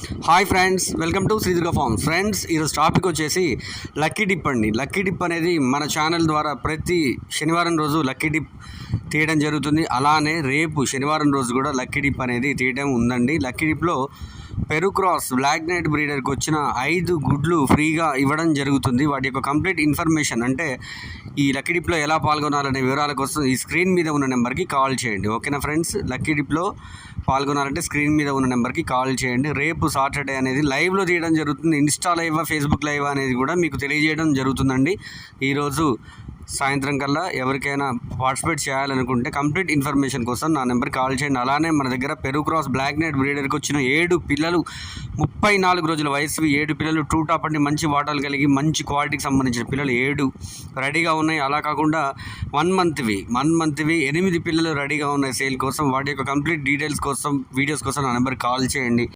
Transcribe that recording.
Hi friends, welcome to Sri Durga forms. Friends, ఈరోజు topic వచ్చేసి lucky dip అండి. లక్కీ డిప్ అనేది మన ఛానల్ ద్వారా ప్రతి శనివారం రోజు లక్కీ డిప్ తీయడం జరుగుతుంది. అలానే రేపు శనివారం రోజు కూడా లక్కీ డిప్ అనేది తీయడం ఉందండి. లక్కీ డిప్లో పెరు క్రాస్ బ్లాక్ నైట్ బ్రీడర్కి వచ్చిన 5 గుడ్లు ఫ్రీగా ఇవ్వడం జరుగుతుంది. వాటి యొక్క కంప్లీట్ ఇన్ఫర్మేషన్ అంటే ఈ లక్కీ డిప్లో ఎలా పాల్గొనాలనే వివరాల కోసం ఈ స్క్రీన్ మీద ఉన్న నెంబర్కి కాల్ చేయండి. ఓకేనా ఫ్రెండ్స్? లక్కీ డిప్లో పాల్గొనాలంటే స్క్రీన్ మీద ఉన్న నెంబర్కి కాల్ చేయండి. రేపు సాటర్డే అనేది లైవ్లో తీయడం జరుగుతుంది. ఇన్స్టా లైవ్, ఫేస్బుక్ లైవ్ అనేది కూడా మీకు తెలియజేయడం జరుగుతుందండి. ఈరోజు సాయంత్రం కల్లా ఎవరికైనా పార్టిసిపేట్ చేయాలనుకుంటే కంప్లీట్ ఇన్ఫర్మేషన్ కోసం నా నెంబర్కి కాల్ చేయండి. అలానే మన దగ్గర పెరు క్రాస్ బ్లాక్ నైట్ బ్రీడర్కి వచ్చిన 7 పిల్లలు 34 రోజుల వయసు 7 పిల్లలు ట్రూ టాప్ అంటే మంచి వాటాలు కలిగి మంచి క్వాలిటీకి సంబంధించిన పిల్లలు 7 రెడీగా ఉన్నాయి. అలా కాకుండా 1 మంత్వి 8 పిల్లలు రెడీగా ఉన్నాయి సేల్ కోసం. వాటి యొక్క కంప్లీట్ డీటెయిల్స్ కోసం, వీడియోస్ కోసం నా నెంబర్కి కాల్ చేయండి.